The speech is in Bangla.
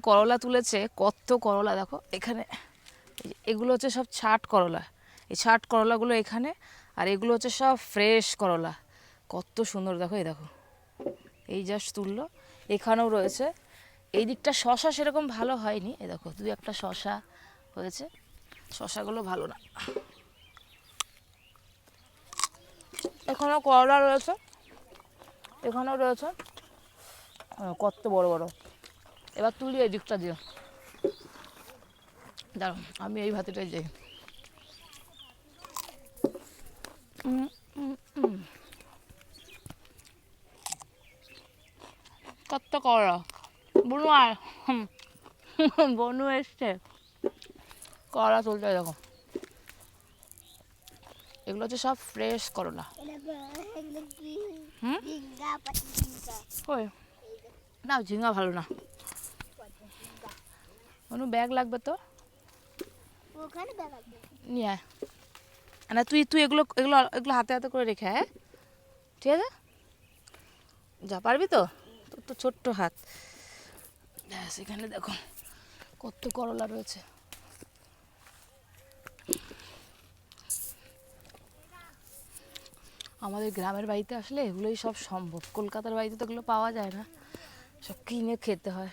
করলা তুলেছে, কত করলা দেখো এখানে। এগুলো হচ্ছে সব ছাট করলা, এই ছাট করলাগুলো এখানে, আর এগুলো হচ্ছে সব ফ্রেশ করলা। কত সুন্দর দেখো, এই দেখো, এই জাস্ট তুললো। এখানেও রয়েছে। এই দিকটা শশা সেরকম ভালো হয়নি, এই দেখো দুই একটা শশা হয়েছে, শশাগুলো ভালো না। এখানেও করলা রয়েছে, এখানেও রয়েছে, কত বড় বড়। এবার তুলি এই দিকটা দিয়ে, দাঁড়ো আমি এই ভাতিটাই যাই। কত করলা, বনু আয়, বনু এসছে করলা তুলতে, দেখো এগুলো হচ্ছে সব ফ্রেশ করলা। না ঝিঙ্গা ভালো না, বনু ব্যাগ লাগবে তো, নিয়ে আয়। না তুই তুই এগুলো এগুলো এগুলো হাতে হাতে করে রেখে, হ্যাঁ ঠিক আছে, যা পারবি তো, তোর তো ছোট্ট হাত। সেখানে দেখো কত করলা রয়েছে। আমাদের গ্রামের বাড়িতে আসলে এগুলোই সব সম্ভব, কলকাতার বাড়িতে তো এগুলো পাওয়া যায় না, সব কিনে খেতে হয়।